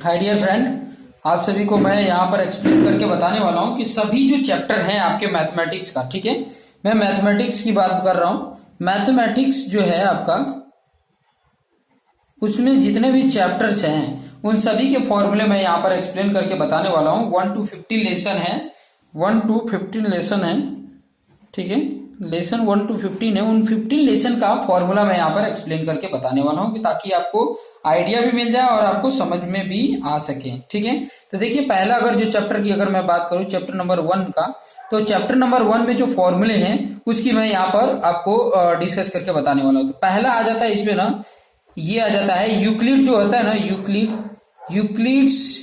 Hi dear friend, आप सभी को मैं यहाँ पर एक्सप्लेन करके बताने वाला हूँ कि सभी जो चैप्टर हैं आपके मैथमेटिक्स का, ठीक है। मैं मैथमेटिक्स की बात कर रहा हूँ। मैथमेटिक्स जो है आपका, उसमें जितने भी चैप्टर्स हैं उन सभी के फॉर्मूले मैं यहाँ पर एक्सप्लेन करके बताने वाला हूँ। 1 to 15 लेसन है, 1 to 15 लेसन है, ठीक है। लेसन 1 to 15 है, उन 15 लेसन का फॉर्मूला मैं यहाँ पर एक्सप्लेन करके बताने वाला हूँ ताकि आपको आइडिया भी मिल जाए और आपको समझ में भी आ सके, ठीक है। तो देखिए, पहला अगर जो चैप्टर की अगर मैं बात करूँ, चैप्टर नंबर 1 का, तो चैप्टर नंबर 1 में जो फॉर्मूले हैं उसकी मैं यहाँ पर आपको डिस्कस करके बताने वाला हूँ। तो पहला आ जाता है इसमें ना, ये आ जाता है यूक्लिड जो होता है ना, यूक्लिड्स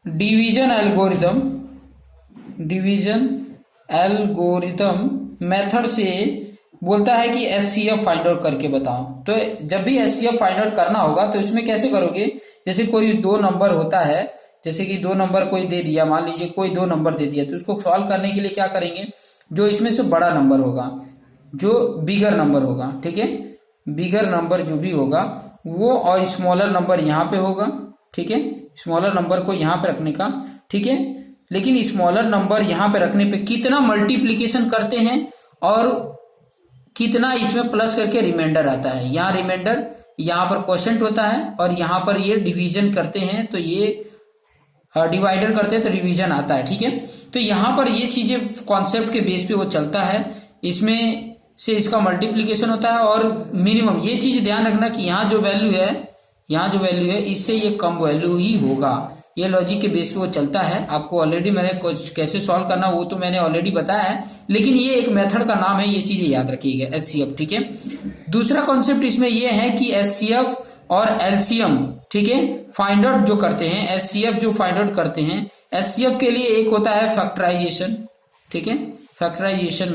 डिवीजन एल्गोरिथम मेथड से बोलता है कि एचसीएफ फाइंड आउट करके बताओ। तो जब भी एचसीएफ फाइंड आउट करना होगा तो इसमें कैसे करोगे, जैसे कोई दो नंबर होता है, जैसे कि दो नंबर कोई दे दिया, मान लीजिए कोई दो नंबर दे दिया, तो उसको सॉल्व करने के लिए क्या करेंगे, जो इसमें से बड़ा नंबर होगा, जो बिगर नंबर होगा, ठीक है, बिगर नंबर जो भी होगा वो, और स्मॉलर नंबर यहाँ पे होगा, ठीक है, स्मॉलर नंबर को यहाँ पे रखने का, ठीक है। लेकिन स्मॉलर नंबर यहाँ पे रखने पे कितना मल्टीप्लीकेशन करते हैं और कितना इसमें प्लस करके रिमाइंडर आता है। यहाँ रिमाइंडर, यहाँ पर क्वोशेंट होता है और यहाँ पर ये डिवीजन करते हैं, तो ये डिवाइडर करते हैं तो डिवीजन आता है, ठीक है। तो यहाँ पर ये चीजें कॉन्सेप्ट के बेस पे वो चलता है, इसमें से इसका मल्टीप्लीकेशन होता है और मिनिमम ये चीज ध्यान रखना कि यहाँ जो वैल्यू है इससे ये कम वैल्यू ही होगा। ये लॉजिक के बेस पे वो चलता है। आपको ऑलरेडी मैंने कैसे सॉल्व करना वो तो मैंने ऑलरेडी बताया है, लेकिन ये एक मेथड का नाम है, ये चीजें याद रखिएगा, एचसीएफ, ठीक है। दूसरा कॉन्सेप्ट इसमें ये है कि एचसीएफ और एलसीएम, ठीक है, फाइंड आउट जो करते हैं, एचसीएफ जो फाइंड आउट करते हैं, एचसीएफ के लिए एक होता है फैक्टराइजेशन, ठीक है, फैक्टराइजेशन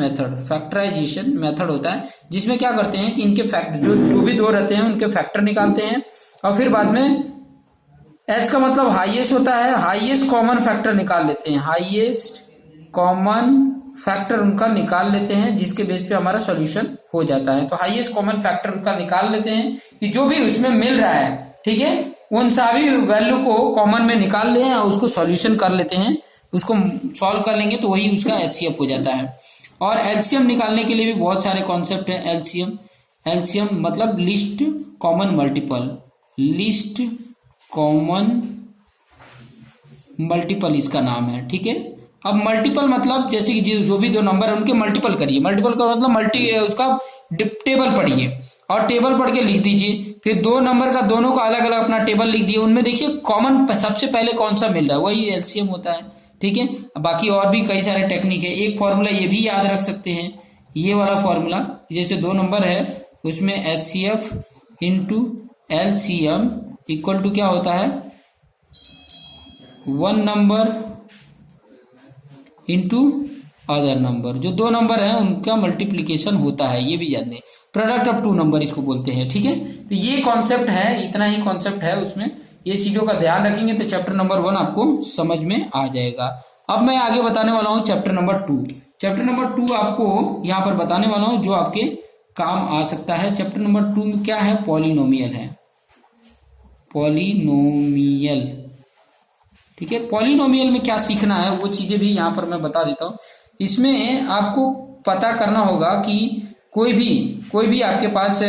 मेथड होता है, जिसमें क्या करते हैं कि इनके फैक्टर जो भी दो रहते हैं उनके फैक्टर निकालते हैं और फिर बाद में एच का मतलब हाईएस्ट होता है, हाईएस्ट कॉमन फैक्टर निकाल लेते हैं, हाईएस्ट कॉमन फैक्टर उनका निकाल लेते हैं, जिसके बेस पे हमारा सॉल्यूशन हो जाता है। तो हाईएस्ट कॉमन फैक्टर उनका निकाल लेते हैं कि जो भी उसमें मिल रहा है, ठीक है, उन सभी वैल्यू को कॉमन में निकाल लें और उसको सॉल्यूशन कर लेते हैं, उसको सॉल्व कर लेंगे तो वही उसका एचसीएफ हो जाता है। और एलसीएम निकालने के लिए भी बहुत सारे कॉन्सेप्ट है। एलसीएम मतलब लिस्ट कॉमन मल्टीपल इसका नाम है, ठीक है। अब मल्टीपल मतलब जैसे कि जो भी दो नंबर है उनके मल्टीपल करिए, मल्टीपल का मतलब उसका टेबल पढ़िए और टेबल पढ़ के लिख दीजिए, फिर दो नंबर का दोनों का अलग अलग अपना टेबल लिख दिए, उनमें देखिए कॉमन सबसे पहले कौन सा मिल रहा है, वही एलसीएम होता है, ठीक है। बाकी और भी कई सारे टेक्निक है। एक फॉर्मूला ये भी याद रख सकते हैं, ये वाला फॉर्मूला, जैसे दो नंबर है उसमें HCF into LCM equal to क्या होता है, one number into other number, जो दो नंबर है उनका मल्टीप्लीकेशन होता है, ये भी याद नहीं, प्रोडक्ट ऑफ टू नंबर इसको बोलते हैं, ठीक है। तो ये कॉन्सेप्ट है, इतना ही कॉन्सेप्ट है उसमें, ये चीजों का ध्यान रखेंगे तो चैप्टर नंबर 1 आपको समझ में आ जाएगा। अब मैं आगे बताने वाला हूँ चैप्टर नंबर 2। चैप्टर नंबर 2 आपको यहाँ पर बताने वाला हूँ जो आपके काम आ सकता है। चैप्टर नंबर 2 में क्या है, पॉलिनोमियल है, पॉलिनोमियल, ठीक है। पॉलिनोमियल में क्या सीखना है वो चीजें भी यहाँ पर मैं बता देता हूँ। इसमें आपको पता करना होगा कि कोई भी आपके पास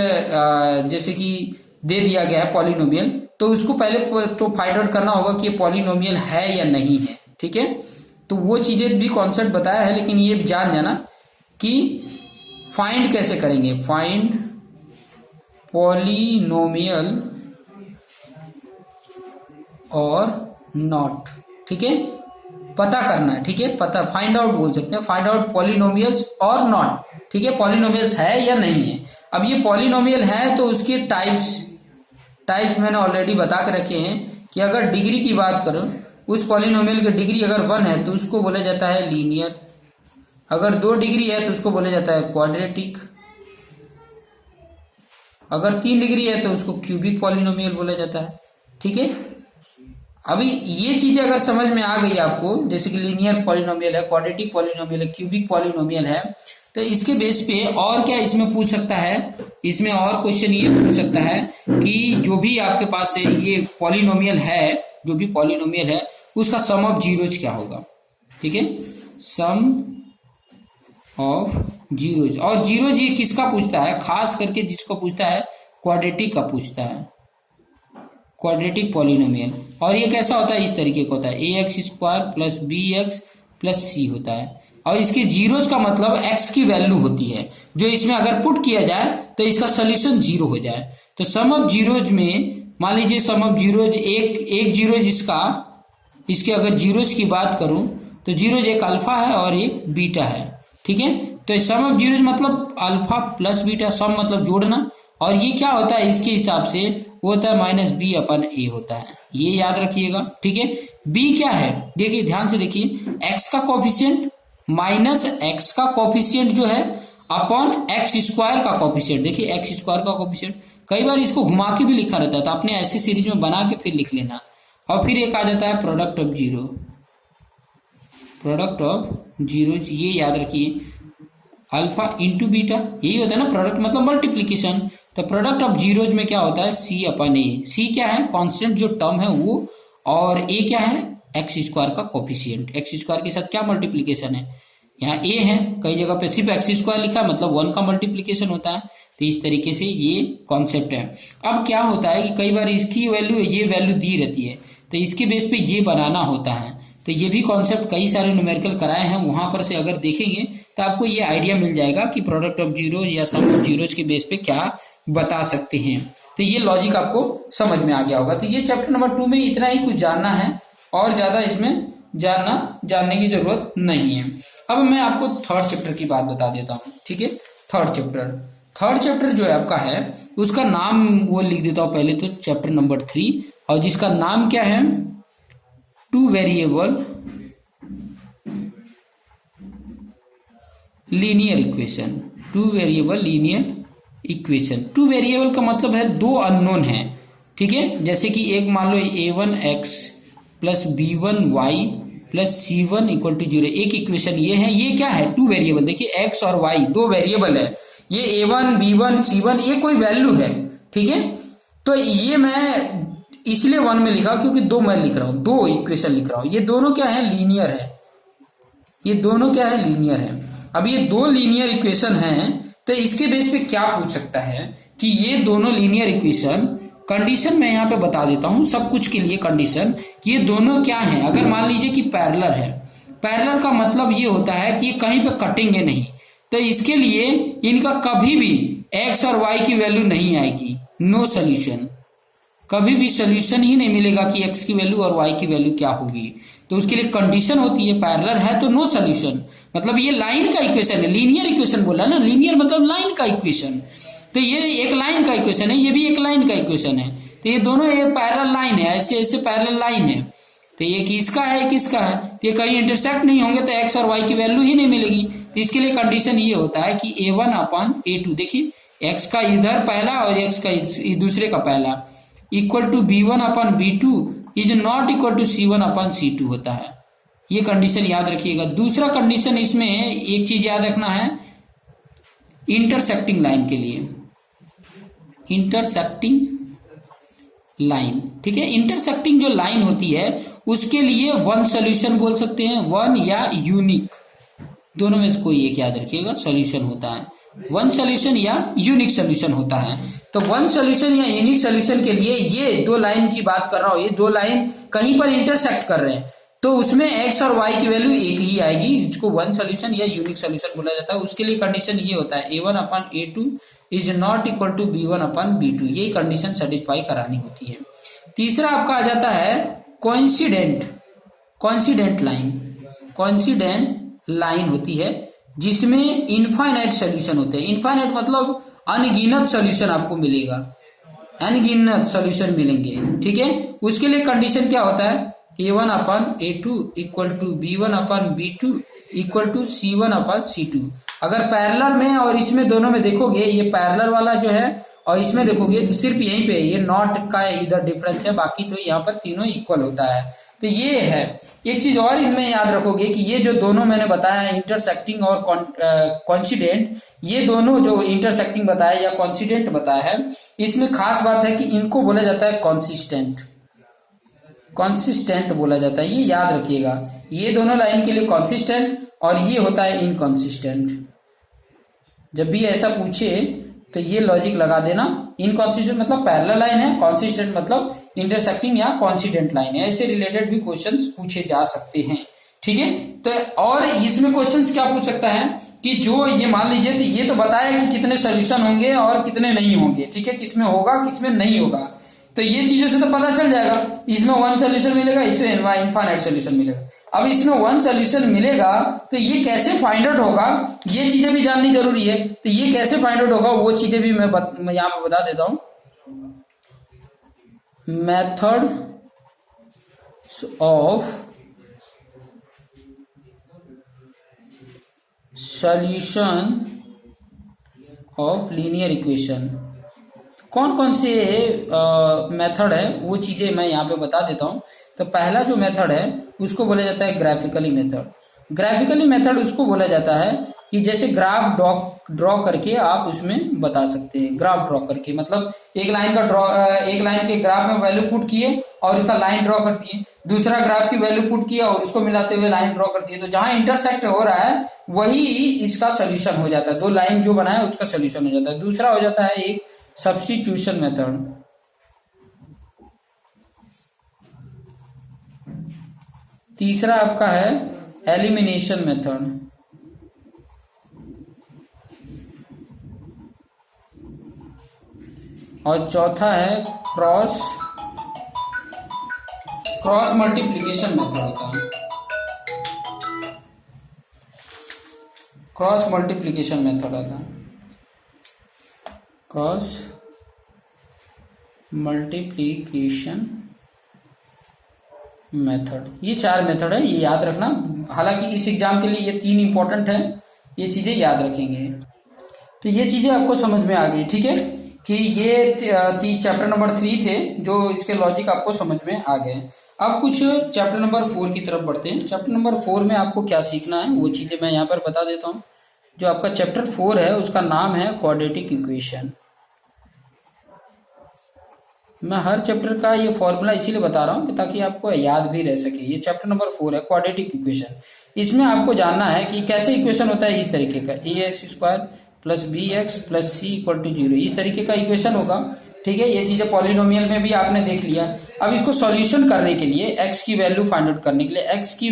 जैसे कि दे दिया गया है पॉलिनोमियल, तो उसको पहले तो फाइंड आउट करना होगा कि ये पॉलिनोमियल है या नहीं है, ठीक है। तो वो चीजें भी कॉन्सेप्ट बताया है, लेकिन ये जान जाना कि फाइंड कैसे करेंगे, फाइंड पॉलिनोमियल और नॉट, ठीक है, पता करना है, ठीक है, पता, फाइंड आउट बोल सकते हैं, फाइंड आउट पॉलिनोमियल्स और नॉट, ठीक है, पॉलिनोमियल्स है या नहीं है। अब ये पॉलिनोमियल है तो उसके टाइप्स मैंने ऑलरेडी बता के रखे हैं कि अगर डिग्री की बात करूं, उस पॉलिनोमियल की डिग्री अगर 1 है तो उसको बोला जाता है लीनियर, अगर 2 डिग्री है तो उसको बोला जाता है क्वाड्रेटिक, अगर 3 डिग्री है तो उसको क्यूबिक पॉलिनोमियल बोला जाता है, ठीक है। अभी ये चीजें अगर समझ में आ गई आपको, जैसे कि लीनियर पॉलिनोमियल है, क्वाड्रेटिक पॉलिनोमियल है, क्यूबिक पॉलिनोमियल है, तो इसके बेस पे और क्या इसमें पूछ सकता है, इसमें और क्वेश्चन ये पूछ सकता है कि जो भी आपके पास है ये पॉलिनोमियल है, जो भी पॉलिनोमियल है उसका सम ऑफ जीरोज क्या होगा। ठीक है, सम ऑफ जीरोज। और जीरोज ये किसका पूछता है, खास करके जिसको पूछता है क्वाड्रेटिक का पूछता है, क्वाड्रेटिक पॉलिनोमियल। और ये कैसा होता है, इस तरीके का होता है, a x square plus b x plus c होता है। और इसके जीरोज का मतलब एक्स की वैल्यू होती है, जो इसमें अगर पुट किया जाए तो इसका सोल्यूशन जीरो हो जाए। तो सम ऑफ जीरोज में मान लीजिए सम ऑफ जीरोज एक जीरोज इसके अगर जीरोज की बात करूं तो जीरोज एक अल्फा है और एक बीटा है। ठीक है, तो सम ऑफ जीरोज मतलब अल्फा प्लस बीटा, सम मतलब जोड़ना, और ये क्या होता है इसके हिसाब से वो होता है माइनस बी अपन ए होता है, ये याद रखिएगा। ठीक है, बी क्या है, देखिए ध्यान से देखिए, एक्स का कोफिशिएंट माइनस एक्स का कोफिशिएंट जो है अपॉन एक्स स्क्वायर का कोफिशिएंट। देखिए एक्स स्क्वायर का कोफिशिएंट, कई बार इसको घुमा के भी लिखा रहता है, तो आपने ऐसी सीरीज में बना के फिर लिख लेना। और फिर एक आ जाता है product of zero, product of zero, ये याद रखिए अल्फा इंटू बीटा, यही होता है ना प्रोडक्ट मतलब मल्टीप्लीकेशन। तो प्रोडक्ट ऑफ जीरोज में क्या होता है सी अपन ए, सी क्या है कांस्टेंट जो टर्म है वो, और ए क्या है एक्स स्क्वायर का कोफिशिएंट। एक्स स्क्वायर के साथ क्या मल्टीप्लीकेशन है, यहाँ ए है, कई जगह पे सिर्फ एक्स स्क्वायर लिखा है मतलब 1 का मल्टीप्लीकेशन होता है। तो इस तरीके से ये कॉन्सेप्ट है। अब क्या होता है कि कई बार इसकी वैल्यू ये वैल्यू दी रहती है, तो इसके बेस पे ये बनाना होता है। तो ये भी कॉन्सेप्ट कई सारे न्यूमेरिकल कराए हैं, वहां पर से अगर देखेंगे तो आपको ये आइडिया मिल जाएगा कि प्रोडक्ट ऑफ जीरो या सम ऑफ जीरोज के बेस पे क्या बता सकते हैं। तो ये लॉजिक आपको समझ में आ गया होगा। तो ये चैप्टर नंबर 2 में इतना ही कुछ जानना है, और ज्यादा इसमें जानने की जरूरत नहीं है। अब मैं आपको थर्ड चैप्टर की बात बता देता हूँ। ठीक है, थर्ड चैप्टर जो है आपका है उसका नाम वो लिख देता हूँ पहले तो, चैप्टर नंबर 3, और जिसका नाम क्या है two variable linear equation. Two variable linear equation, two variable का मतलब है दो अननोन है। ठीक है, जैसे कि एक मान लो a1x plus b1y plus c1 equal to 0, एक इक्वेशन ये है। ये क्या है टू वेरिएबल, देखिए x और y दो वेरिएबल है, ये a1 b1 c1 ये कोई वैल्यू है। ठीक है, तो ये मैं इसलिए 1 में लिखा क्योंकि दो मैं लिख रहा हूं, दो इक्वेशन लिख रहा हूं, ये दोनों क्या है लीनियर है, ये दोनों क्या है लीनियर है। अब ये दो लीनियर इक्वेशन हैं, तो इसके बेस पे क्या पूछ सकता है कि ये दोनों लीनियर इक्वेशन, कंडीशन मैं यहाँ पे बता देता हूं सब कुछ के लिए कंडीशन, कि ये दोनों क्या है। अगर मान लीजिए कि पैरेलल है, पैरेलल का मतलब ये होता है कि ये कहीं पे कटेंगे नहीं, तो इसके लिए इनका कभी भी x और y की वैल्यू नहीं आएगी, नो सोल्यूशन, कभी भी सोल्यूशन ही नहीं मिलेगा कि x की वैल्यू और y की वैल्यू क्या होगी। तो उसके लिए कंडीशन होती है पैरेलल है तो नो सोल्यूशन, मतलब ये लाइन का इक्वेशन है, लीनियर इक्वेशन बोला ना, लीनियर मतलब लाइन का इक्वेशन। तो ये एक लाइन का इक्वेशन है, ये भी एक लाइन का इक्वेशन है, तो ये दोनों ये पैरेलल लाइन है, ऐसे ऐसे पैरेलल लाइन है। तो ये किसका है किसका है, तो ये कहीं इंटरसेक्ट नहीं होंगे तो x और y की वैल्यू ही नहीं मिलेगी। तो इसके लिए कंडीशन ये होता है कि a1 अपन a2, देखिए x का इधर पहला और x का दूसरे का पहला equal to b1 upon b2 is not equal to c1 upon c2 होता है। ये कंडीशन याद रखिएगा। दूसरा कंडीशन इसमें एक चीज याद रखना है, इंटरसेक्टिंग लाइन के लिए, इंटरसेक्टिंग लाइन। ठीक है, इंटरसेक्टिंग जो लाइन होती है उसके लिए वन सॉल्यूशन बोल सकते हैं, वन या यूनिक, दोनों में से कोई एक याद रखिएगा सॉल्यूशन होता है, वन सॉल्यूशन या यूनिक सॉल्यूशन होता है। तो वन सॉल्यूशन या यूनिक सॉल्यूशन के लिए ये दो लाइन की बात कर रहा हूं, ये दो लाइन कहीं पर इंटरसेक्ट कर रहे हैं तो उसमें x और y की वैल्यू एक ही आएगी, जिसको वन सॉल्यूशन या यूनिक सॉल्यूशन बोला जाता है। उसके लिए कंडीशन ये होता है a1 upon a2 is not equal to b1 upon b2, यही कंडीशन सेटिस्फाई करानी होती है। तीसरा आपका आ जाता है कोइंसिडेंट लाइन होती है जिसमें इनफाइनाइट सॉल्यूशन होते हैं। इनफाइनाइट मतलब अनगिनत सॉल्यूशन आपको मिलेगा, अनगिनत सॉल्यूशन मिलेंगे। ठीक है, उसके लिए कंडीशन क्या होता है a1 upon a2 equal to b1 upon b2 equal to c1 upon c2। अगर पैरेलल में और इसमें दोनों में देखोगे, ये पैरेलल वाला जो है और इसमें देखोगे तो सिर्फ यहीं पे ये नॉट का इधर डिफरेंस है, बाकी तो यहाँ पर तीनों इक्वल होता है। तो ये है। एक चीज और इनमें याद रखोगे कि ये जो दोनों मैंने बताया इंटरसेक्टिंग और कॉन्सिडेंट, ये दोनों जो इंटरसेक्टिंग बताया या कॉन्सिडेंट बताया है, इसमें खास बात है कि इनको बोला जाता है कॉन्सिस्टेंट। कॉन्सिस्टेंट बोला जाता है, ये याद रखिएगा। ये दोनों लाइन के लिए कॉन्सिस्टेंट और ये होता है इनकॉन्सिस्टेंट। जब भी ऐसा पूछे तो ये लॉजिक लगा देना। इनकॉन्सिस्टेंट मतलब पैरेलल लाइन है, कॉन्सिस्टेंट मतलब इंटरसेक्टिंग या कॉन्सिडेंट लाइन है। ऐसे रिलेटेड भी क्वेश्चंस पूछे जा सकते हैं, ठीक है। तो और इसमें क्वेश्चंस क्या पूछ सकता है कि जो ये मान लीजिए तो ये तो बताया कि कितने सोल्यूशन होंगे और कितने नहीं होंगे, ठीक है, किसमें होगा किसमें नहीं होगा। तो ये चीजों से तो पता चल जाएगा, इसमें 1 सोल्यूशन मिलेगा, इसमें इनफाइनाइट सोल्यूशन मिलेगा। अब इसमें 1 सोल्यूशन मिलेगा तो ये कैसे फाइंड आउट होगा, ये चीजें भी जाननी जरूरी है। तो ये कैसे फाइंड आउट होगा वो चीजें भी मैं यहां पे बता देता हूं। Method of solution of linear equation, कौन कौन से मेथड है वो चीजें मैं यहाँ पे बता देता हूँ। तो पहला जो मेथड है उसको बोला जाता है ग्राफिकली मेथड। ग्राफिकली मेथड उसको बोला जाता है कि जैसे ग्राफ ड्रॉ करके आप उसमें बता सकते हैं। ग्राफ ड्रॉ करके मतलब एक लाइन के ग्राफ में वैल्यू पुट किए और इसका लाइन ड्रॉ कर दिए, दूसरा ग्राफ की वैल्यू पुट किया और उसको मिलाते हुए लाइन ड्रॉ कर दिए। तो जहां इंटरसेक्ट हो रहा है वही इसका सोल्यूशन हो जाता है, दो लाइन जो बनाया उसका सोल्यूशन हो जाता है। दूसरा हो जाता है एक सब्स्टिट्यूशन मेथड। तीसरा आपका है एलिमिनेशन मेथड। और चौथा है क्रॉस मल्टीप्लिकेशन मेथड होता है। क्रॉस मल्टीप्लिकेशन मेथड आता है, क्रॉस मल्टीप्लिकेशन मेथड। ये 4 मेथड है, ये याद रखना। हालांकि इस एग्जाम के लिए ये 3 इंपॉर्टेंट है, ये चीजें याद रखेंगे। तो ये चीजें आपको समझ में आ गई, ठीक है, कि ये चैप्टर नंबर 3 थे जो इसके लॉजिक आपको समझ में आ गए। अब कुछ चैप्टर नंबर 4 की तरफ बढ़ते हैं। चैप्टर नंबर 4 में आपको क्या सीखना है वो चीजें मैं यहाँ पर बता देता हूँ। जो आपका चैप्टर 4 है उसका नाम है क्वाड्रेटिक इक्वेशन। मैं हर चैप्टर का ये फॉर्मूला इसीलिए बता रहा हूँ ताकि आपको याद भी रह सके। ये चैप्टर नंबर 4 है क्वाड्रेटिक इक्वेशन। इसमें आपको जानना है कि कैसे इक्वेशन होता है। इस तरीके का ax² plus bx plus c equal to 0, इस तरीके का इक्वेशन होगा, ठीक है। ये चीजें पॉलिनोमियल में भी आपने देख लिया। अब इसको सॉल्यूशन करने के लिए x की वैल्यू फाइंड आउट करने के लिए x की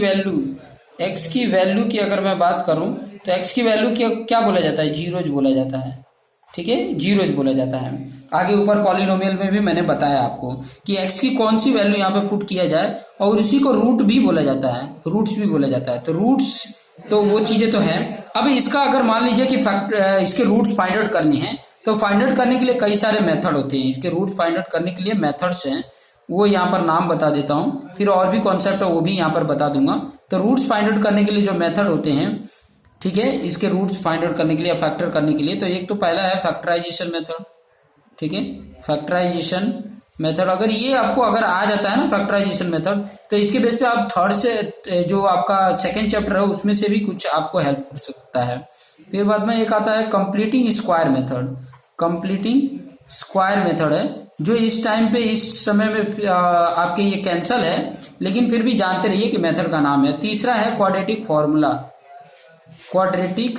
वैल्यू की अगर मैं बात करूं तो x की वैल्यू क्या बोला जाता है, जीरोज बोला जाता है, ठीक है, जीरोज बोला जाता है। आगे ऊपर पॉलिनोमियल में भी मैंने बताया आपको कि x की कौन सी वैल्यू यहाँ पे पुट किया जाए, और उसी को रूट भी बोला जाता है, रूट्स भी बोला जाता है। तो रूट्स तो वो चीजें तो है। अब इसका अगर मान लीजिए कि इसके रूट्स फाइंड आउट करनी है तो फाइंड आउट करने के लिए कई सारे मेथड होते हैं। इसके रूट्स फाइंड आउट करने के लिए मेथड्स हैं, वो यहाँ पर नाम बता देता हूँ, फिर और भी कॉन्सेप्ट है वो भी यहाँ पर बता दूंगा। तो रूट्स फाइंड आउट करने के लिए जो मेथड होते हैं, ठीक है, इसके रूट्स फाइंड आउट करने के लिए, फैक्टर करने के लिए, तो एक तो पहला है फैक्टराइजेशन मेथड, ठीक है। फैक्टराइजेशन मेथड अगर ये आपको अगर आ जाता है ना फैक्टराइजेशन मेथड, तो इसके बेस पे आप थर्ड से जो आपका सेकंड चैप्टर है उसमें से भी कुछ आपको हेल्प कर सकता है। फिर बाद में एक आता है completing square method. Completing square method है जो इस टाइम पे इस समय में आपके ये कैंसल है, लेकिन फिर भी जानते रहिए कि मेथड का नाम है। तीसरा है quadratic formula, quadratic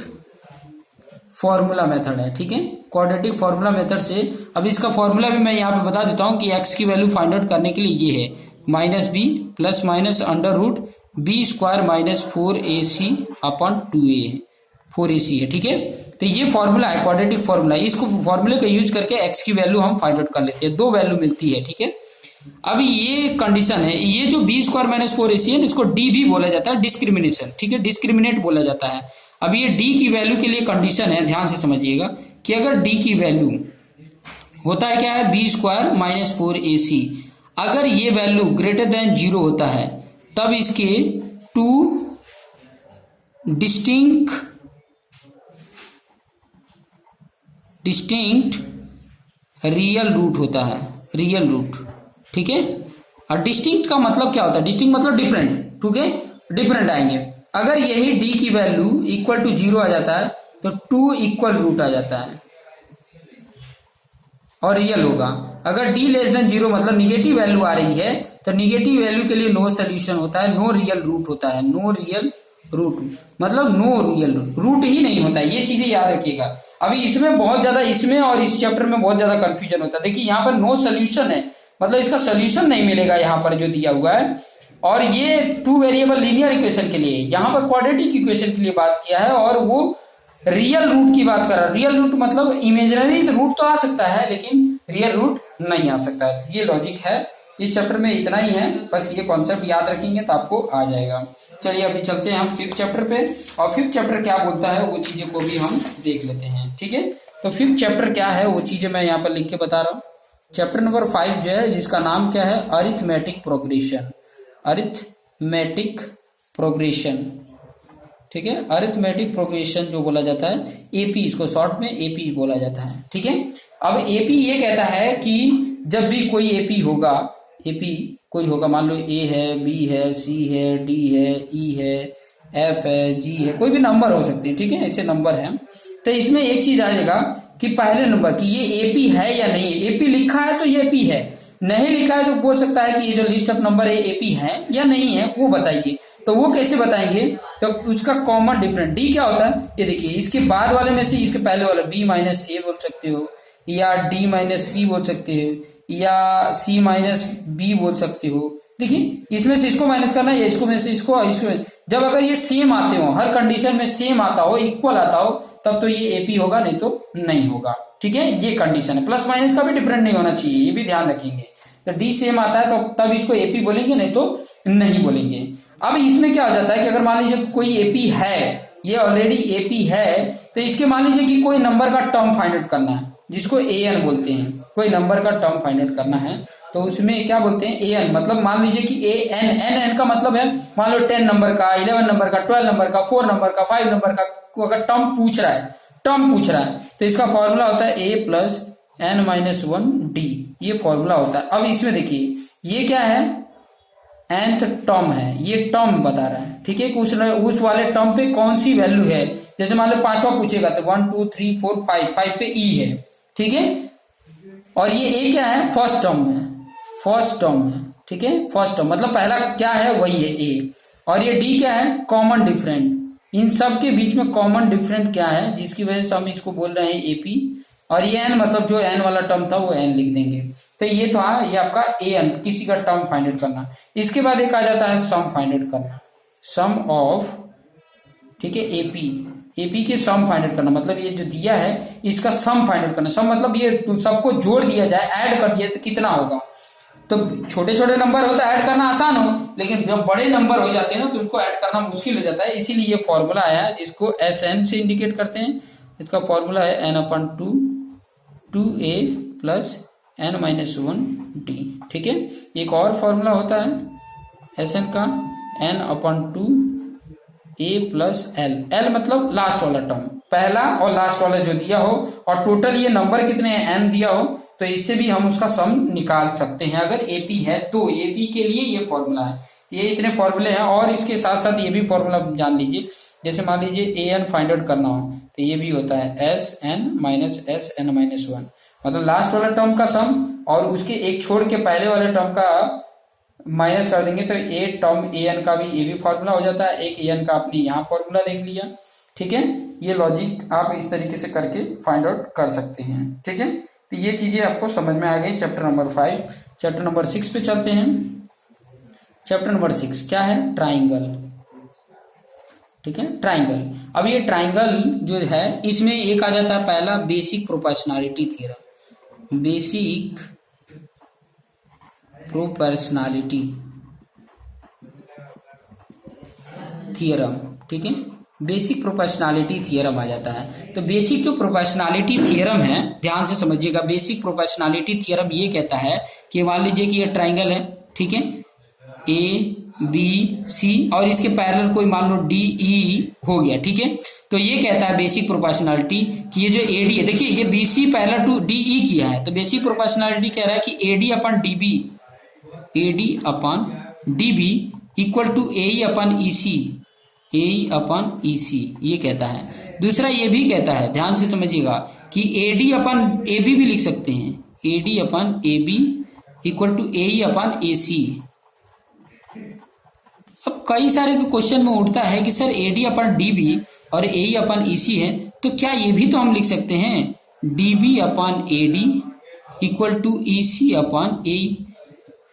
formula method है, ठीक है। क्वाड्रेटिक फॉर्मूला मेथड से अब इसका फॉर्मूला भी मैं यहाँ पे बता देता हूँ कि x की वैल्यू फाइंड आउट करने के लिए ये है -b plus minus under root b² minus 4ac upon 2a, 4ac है, ठीक है। तो ये फॉर्मूला है क्वाड्रेटिक फॉर्मूला। इसको फॉर्मूले का यूज करके x की वैल्यू हम फाइंड आउट कर लेते हैं, 2 वैल्यू मिलती है, ठीक है। अब ये कंडीशन है, ये जो b² माइनस 4ac है इसको d भी बोला जाता है, डिस्क्रिमिनेशन, ठीक है, डिस्क्रिमिनेट बोला जाता है। अब ये d की वैल्यू के लिए कंडीशन है, ध्यान से समझिएगा कि अगर d की वैल्यू होता है क्या है b² माइनस 4ac, अगर ये वैल्यू ग्रेटर देन 0 होता है तब इसके 2 डिस्टिंक्ट रियल रूट होता है, रियल रूट, ठीक है। और डिस्टिंक्ट का मतलब क्या होता है, डिस्टिंक्ट मतलब डिफरेंट, ठीक है, डिफरेंट आएंगे। अगर यही डी की वैल्यू इक्वल टू 0 आ जाता है तो 2 इक्वल रूट आ जाता है और रियल होगा। अगर डी लेस देन 0 मतलब निगेटिव वैल्यू आ रही है तो निगेटिव वैल्यू के लिए नो सोल्यूशन होता है, नो रियल रूट होता है, नो रियल रूट मतलब नो रियल रूट ही नहीं होता है। ये चीजें याद रखिएगा। अभी इसमें बहुत ज्यादा, इसमें और इस चैप्टर में बहुत ज्यादा कंफ्यूजन होता है। देखिए यहाँ पर नो सोल्यूशन है, मतलब इसका सोल्यूशन नहीं मिलेगा यहाँ पर जो दिया हुआ है। और ये 2 वेरिएबल लीनियर इक्वेशन के लिए, यहाँ पर क्वाड्रेटिक इक्वेशन के लिए बात किया है और वो रियल रूट की बात कर रहा है। रियल रूट मतलब इमेजिनरी रूट तो आ सकता है लेकिन रियल रूट नहीं आ सकता है। ये लॉजिक है, इस चैप्टर में इतना ही है, बस ये कॉन्सेप्ट याद रखेंगे तो आपको आ जाएगा। चलिए अभी चलते हैं हम 5th चैप्टर पे, और 5th चैप्टर क्या बोलता है वो चीजें को भी हम देख लेते हैं, ठीक है। तो 5th चैप्टर क्या है वो चीजें मैं यहाँ पर लिख के बता रहा हूँ। चैप्टर नंबर 5 जो है जिसका नाम क्या है, अरिथमेटिक प्रोग्रेशन, अरिथमेटिक प्रोग्रेशन, ठीक है। अरिथमेटिक प्रोग्रेशन जो बोला जाता है एपी, इसको शॉर्ट में एपी बोला जाता है, ठीक है। अब एपी ये कहता है कि जब भी कोई एपी होगा, एपी कोई होगा, मान लो ए है, बी है, सी है, डी है, ई है, एफ है, जी है, कोई भी नंबर हो सकते हैं, ठीक है, ऐसे नंबर है। तो इसमें एक चीज आएगा कि पहले नंबर की ये एपी है या नहीं है। एपी लिखा है तो ये एपी है, नहीं लिखा है तो बोल सकता है कि ये जो लिस्ट ऑफ नंबर है एपी है या नहीं है, वो बताइए। तो वो कैसे बताएंगे, तो उसका कॉमन डिफरेंट डी क्या होता है, ये देखिए इसके बाद वाले में से इसके पहले वाला बी माइनस ए बोल सकते हो, या डी माइनस सी बोल सकते हो, या सी माइनस बी बोल सकते हो। देखिए इसमें से इसको माइनस करना है, इसको में से इसको, जब अगर ये सेम आते हो, हर कंडीशन में सेम आता हो, इक्वल आता हो, तब तो ये एपी होगा, नहीं तो नहीं होगा, ठीक है। ये कंडीशन है। प्लस माइनस का भी डिफरेंट नहीं होना चाहिए, ये भी ध्यान रखेंगे। तो डी सेम आता है तो तब इसको एपी बोलेंगे, नहीं तो नहीं बोलेंगे। अब इसमें क्या हो जाता है कि अगर मान लीजिए कोई एपी है, ये ऑलरेडी एपी है, तो इसके मान लीजिए कि कोई नंबर का टर्म फाइंड आउट करना है, जिसको ए एन बोलते हैं, कोई नंबर का टर्म फाइंड आउट करना है, तो उसमें क्या बोलते हैं ए एन, मतलब मान लीजिए कि ए एन, एन एन का मतलब है मान लो 10 नंबर का, 11 नंबर का, 12 नंबर का, 4 नंबर का, 5 नंबर का, अगर टर्म पूछ रहा है, तो इसका फॉर्मूला होता है ए प्लस एन माइनस 1 डी, ये फॉर्मूला होता है। अब इसमें देखिए ये क्या है, nth टर्म है, ये टर्म बता रहा है, ठीक है, कि उस वाले टर्म पे कौन सी वैल्यू है। जैसे मान लो 5वां पूछेगा तो 1 2 3 4 5 पे ई है, ठीक है, और ये ए क्या है, फर्स्ट टर्म है, ठीक है, फर्स्ट टर्म मतलब पहला क्या है वही है ए, और ये डी क्या है, कॉमन डिफरेंट। इन सब के बीच में कॉमन डिफरेंट क्या है, जिसकी वजह से हम इसको बोल रहे हैं एपी, और ये एन मतलब जो एन वाला टर्म था वो एन लिख देंगे। तो ये था ये आपका ए एन, किसी का टर्म फाइंड आउट करना। इसके बाद एक आ जाता है सम फाइंड आउट करना, सम ऑफ, ठीक है, एपी के सम फाइंड आउट करना, मतलब ये जो दिया है इसका सम फाइंड आउट करना। सम मतलब ये सबको जोड़ दिया जाए, ऐड कर दिया तो कितना होगा। तो छोटे छोटे नंबर होता है ऐड करना आसान हो, लेकिन जब बड़े नंबर हो जाते हैं ना तो उसको ऐड करना मुश्किल हो जाता है। इसीलिए ये फॉर्मूला आया है जिसको एस एन से इंडिकेट करते हैं। इसका फॉर्मूला है एन अपन 2 ए प्लस एन माइनस 1 डी, ठीक है। एक और फॉर्मूला होता है एस एन का, एन अपन 2 ए प्लस एल, एल मतलब लास्ट वाला टर्म, पहला और लास्ट वाला जो दिया हो, और टोटल ये नंबर कितने हैं एन दिया हो, तो इससे भी हम उसका सम निकाल सकते हैं अगर एपी है तो। एपी के लिए ये फॉर्मूला है, ये इतने फॉर्मूले हैं, और इसके साथ साथ ये भी फॉर्मूला जान लीजिए। जैसे मान लीजिए ए एन फाइंड आउट करना हो तो ये भी होता है S N minus S N minus 1, मतलब लास्ट वाला टर्म का सम और उसके एक छोड़ के पहले वाले टर्म का माइनस कर देंगे तो ए टर्म ए एन का भी ये भी फॉर्मूला हो जाता है। एक ए एन का आपने यहाँ फॉर्मूला देख लिया, ठीक है। ये लॉजिक आप इस तरीके से करके फाइंड आउट कर सकते हैं, ठीक है। तो ये चीजें आपको समझ में आ गई चैप्टर नंबर 5। चैप्टर नंबर 6 पे चलते हैं। चैप्टर नंबर 6 क्या है, ट्राइंगल, ठीक है, ट्राइंगल। अब ये ट्राइंगल जो है इसमें एक आ जाता है पहला basic proportionality theorem, basic proportionality theorem, ठीक है, बेसिक प्रोपोर्शनैलिटी थ्योरम आ जाता है। तो बेसिक जो प्रोपोर्शनैलिटी थ्योरम है ध्यान से समझिएगा। बेसिक प्रोपोर्शनैलिटी थ्योरम ये कहता है कि मान लीजिए कि ये ट्राइंगल है, ठीक है, ए बी सी और इसके पैरेलल कोई मान लो डी ई हो गया, ठीक है। तो ये कहता है बेसिक प्रोपोर्शनैलिटी कि ये जो एडी है, देखिए ये B C parallel to D E किया है, तो बेसिक प्रोपोर्शनैलिटी कह रहा है कि AD upon DB, A D upon D B equal to A E upon E C, A E upon E C, ये कहता है। दूसरा ये भी कहता है, ध्यान से समझिएगा, कि ए डी अपन ए बी भी लिख सकते हैं, A D upon A B equal to A E upon A C. अब कई सारे क्वेश्चन में उठता है कि sir A D upon D B और ए ई अपन ई सी है, तो क्या ये भी तो हम लिख सकते हैं D B upon A D equal to E C upon A.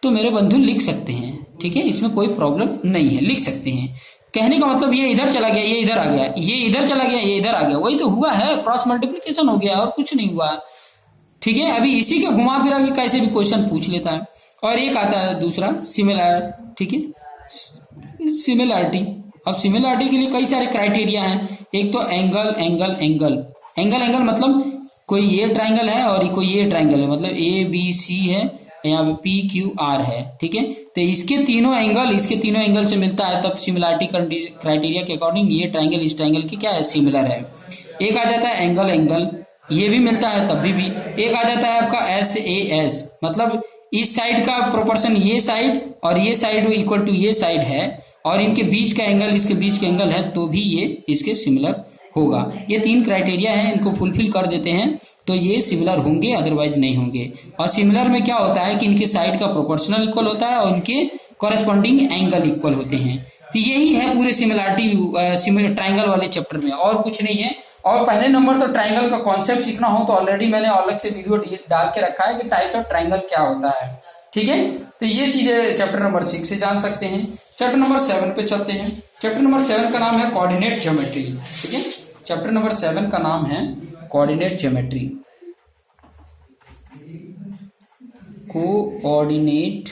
तो मेरे बंधु लिख सकते हैं, ठीक है, इसमें कोई प्रॉब्लम नहीं है, लिख सकते हैं। कहने का मतलब ये इधर चला गया, ये इधर आ गया, ये इधर चला गया, ये इधर आ गया, वही तो हुआ है, क्रॉस मल्टीप्लिकेशन हो गया और कुछ नहीं हुआ, ठीक है। अभी इसी के घुमा फिरा के कैसे भी क्वेश्चन पूछ लेता है। और एक आता है दूसरा सिमिलर, ठीक है, सिमिलरिटी। अब सिमिलरिटी के लिए कई सारे क्राइटेरिया हैं। एक तो angle angle angle angle angle मतलब कोई ये ट्राइंगल है और कोई ये ट्राइंगल है, मतलब ए बी सी है, यहाँ पे पी क्यू आर है, ठीक है। तो इसके तीनों एंगल से मिलता है, तब सिमिलरिटी क्राइटेरिया के अकॉर्डिंग ये ट्राइंगल इस ट्राइंगल की क्या है, सिमिलर है। एक आ जाता है एंगल एंगल, ये भी मिलता है तब भी। एक आ जाता है आपका एस ए एस, मतलब इस साइड का प्रोपोर्शन ये साइड और ये साइड इक्वल टू ये साइड है और इनके बीच का एंगल इसके बीच का एंगल है, तो भी ये इसके सिमिलर होगा। ये तीन क्राइटेरिया है, इनको फुलफिल कर देते हैं तो ये सिमिलर होंगे, अदरवाइज नहीं होंगे। और सिमिलर में क्या होता है कि इनके साइड का प्रोपोर्शनल इक्वल होता है और इनके कॉरेस्पॉन्डिंग एंगल इक्वल होते हैं। तो यही है पूरे सिमिलरिटी ट्राइंगल वाले चैप्टर में, और कुछ नहीं है। और पहले नंबर तो ट्राइंगल का कॉन्सेप्ट सीखना हो तो ऑलरेडी मैंने अलग से वीडियो डाल के रखा है कि टाइप ऑफ ट्राइंगल क्या होता है, ठीक है। तो ये चीजें चैप्टर नंबर 6 से जान सकते हैं। चैप्टर नंबर 7 पे चलते हैं। चैप्टर नंबर 7 का नाम है कोऑर्डिनेट ज्योमेट्री, ठीक है। चैप्टर नंबर 7 का नाम है कोऑर्डिनेट ज्योमेट्री, कोऑर्डिनेट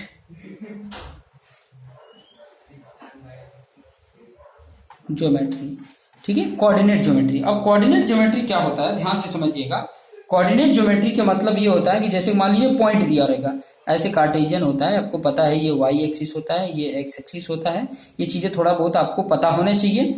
ज्योमेट्री, ठीक है, कोऑर्डिनेट ज्योमेट्री। अब कोऑर्डिनेट ज्योमेट्री क्या होता है, ध्यान से समझिएगा। कोऑर्डिनेट ज्योमेट्री का मतलब ये होता है कि जैसे मान लीजिए पॉइंट दिया रहेगा, ऐसे कार्टेशियन होता है, आपको पता है ये वाई एक्सिस होता है, ये एक्स एक्सिस होता है, ये चीजें थोड़ा बहुत आपको पता होना चाहिए।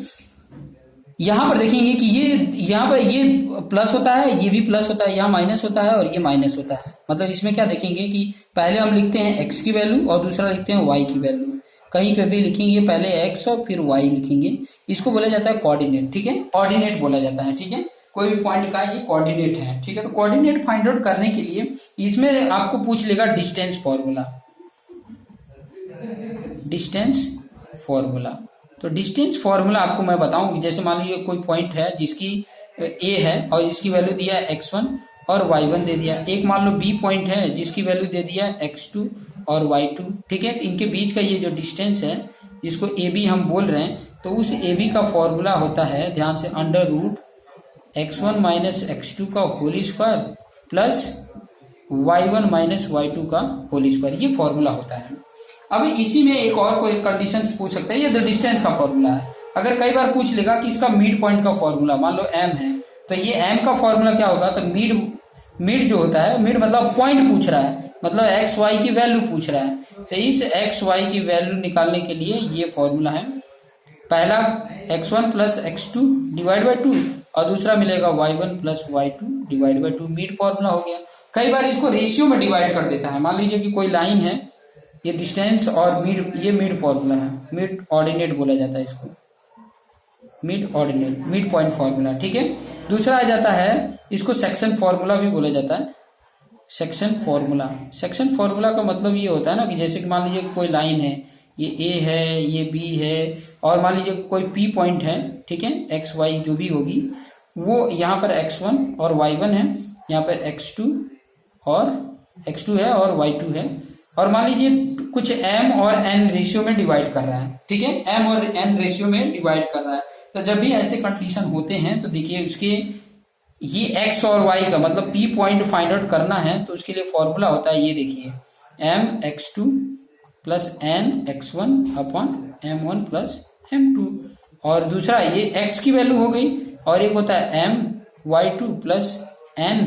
यहाँ पर देखेंगे कि ये यहाँ पर ये प्लस होता है, ये भी प्लस होता है, यहाँ माइनस होता है और ये माइनस होता है। मतलब इसमें क्या देखेंगे कि पहले हम लिखते हैं एक्स की वैल्यू और दूसरा लिखते हैं वाई की वैल्यू। कहीं पे भी लिखेंगे पहले एक्स और फिर वाई लिखेंगे, इसको बोला जाता है कोऑर्डिनेट, ठीक है, कोऑर्डिनेट बोला जाता है, ठीक है। कोई भी पॉइंट का ये कोऑर्डिनेट है, ठीक है। तो कोऑर्डिनेट फाइंड आउट करने के लिए इसमें आपको पूछ लेगा डिस्टेंस फॉर्मूला, डिस्टेंस फॉर्मूला। तो डिस्टेंस फॉर्मूला आपको मैं बताऊं, जैसे मान लीजिए कोई पॉइंट है जिसकी ए है और जिसकी वैल्यू दिया है x1 और y1 दे दिया। एक मान लो बी पॉइंट है जिसकी वैल्यू दे दिया है x2 और y2, ठीक है। इनके बीच का ये जो डिस्टेंस है जिसको ए बी हम बोल रहे हैं, तो उस ए बी का फॉर्मूला होता है, ध्यान से, under root x1 minus x2 का whole square plus y1 minus y2 का होल स्क्वायर, ये फॉर्मूला होता है। अब इसी में एक और कोई कंडीशन पूछ सकता है, ये द डिस्टेंस का फॉर्मूला है। अगर कई बार पूछ लेगा कि इसका मिड पॉइंट का फॉर्मूला, मान लो m है, तो ये m का फॉर्मूला क्या होगा, तो मिड जो होता है, मिड मतलब पॉइंट पूछ रहा है, मतलब एक्स वाई की वैल्यू पूछ रहा है। तो इस एक्स वाई की वैल्यू निकालने के लिए ये फॉर्मूला है, पहला x1 plus x2 divide by 2 और दूसरा मिलेगा y1 plus y2 divide by 2, mid formula हो गया। कई बार इसको रेशियो में डिवाइड कर देता है, मान लीजिए कि कोई लाइन है, ये डिस्टेंस और मिड, ये मिड फॉर्मूला है, मिड ऑर्डिनेट बोला जाता है इसको, mid ordinate, mid point formula, ठीक है। दूसरा आ जाता है, इसको सेक्शन फॉर्मूला भी बोला जाता है, सेक्शन फॉर्मूला। सेक्शन फॉर्मूला का मतलब ये होता है ना कि जैसे कि मान लीजिए कोई लाइन है, ये ए है, ये बी है, और मान लीजिए कोई पी पॉइंट है, ठीक है, एक्स वाई जो भी होगी, वो यहाँ पर x1 और y1 है, यहाँ पर x2 है और y2 है, और मान लीजिए कुछ m और n रेशियो में डिवाइड कर रहा है, ठीक है, m और n रेशियो में डिवाइड कर रहा है। तो जब भी ऐसे कंडीशन होते हैं तो देखिए उसके ये x और y का मतलब p पॉइंट फाइंड आउट करना है, तो उसके लिए फॉर्मूला होता है, ये देखिए m x2 plus n x1 upon m1 plus m2, और दूसरा ये x की वैल्यू हो गई, और एक होता है m y2 plus n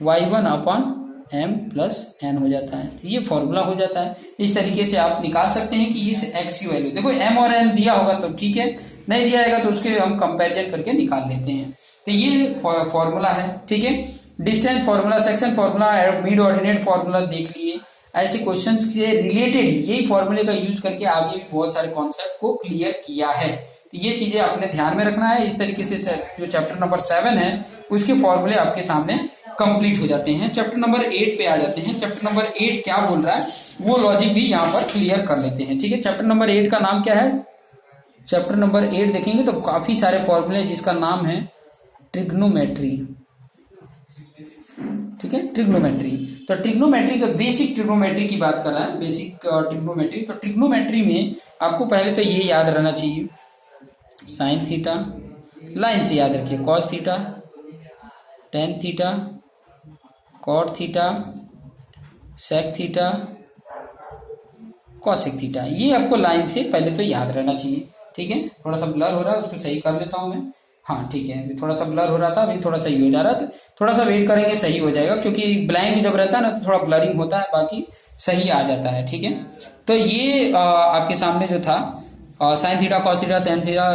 y1 upon m plus n हो जाता है। तो ये फॉर्मूला हो जाता है। इस तरीके से आप निकाल सकते हैं कि इस x की वैल्यू, देखो m और n दिया होगा तो ठीक है, नहीं दिया जाएगा तो उसके हम कंपैरिजन करके निकाल लेते हैं। तो ये फॉर्मूला है, ठीक है, distance formula, section formula, mid ordinate formula देख लिए। ऐसे क्वेश्चंस से रिलेटेड ही यही फॉर्मूले का यूज करके आगे भी बहुत सारे कॉन्सेप्ट को क्लियर किया है। तो ये चीजें अपने ध्यान में रखना है। इस तरीके से जो चैप्टर नंबर 7 है उसके फॉर्मूले आपके सामने कंप्लीट हो जाते हैं। चैप्टर नंबर 8 पे आ जाते हैं। चैप्टर नंबर 8 क्या बोल रहा है वो लॉजिक भी यहाँ पर क्लियर कर लेते हैं। ठीक है, चैप्टर नंबर 8 का नाम क्या है? चैप्टर नंबर 8 देखेंगे तो काफी सारे फॉर्मूले जिसका नाम है ट्रिग्नोमेट्री। ठीक है, ट्रिग्नोमेट्री। तो ट्रिग्नोमेट्री का बेसिक ट्रिग्नोमेट्री की बात कर रहा है, बेसिक ट्रिग्नोमेट्री। तो ट्रिग्नोमेट्री में आपको पहले तो ये याद रहना चाहिए, साइन थीटा, लाइन से याद रखिए, cos theta, tan theta, cot theta, sec theta, cosec theta. ये आपको लाइन से पहले तो याद रहना चाहिए। ठीक है, थोड़ा सा ब्लर हो रहा है, उसको सही कर लेता हूं मैं। हाँ ठीक है, अभी थोड़ा सा ब्लर हो रहा था, अभी थोड़ा सही हो जा रहा था। थोड़ा सा वेट करेंगे, सही हो जाएगा, क्योंकि ब्लैंक जब रहता है ना तो थोड़ा ब्लरिंग होता है, बाकी सही आ जाता है। ठीक है, तो ये आपके सामने जो था sine theta, cos theta, tan theta,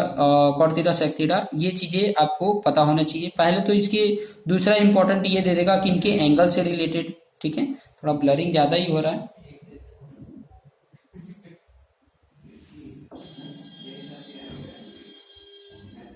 cot theta, sec theta, ये चीजें आपको पता होना चाहिए। पहले तो इसके दूसरा इंपॉर्टेंट ये दे देगा कि इनके एंगल से रिलेटेड। ठीक है, थोड़ा ब्लरिंग ज्यादा ही हो रहा है।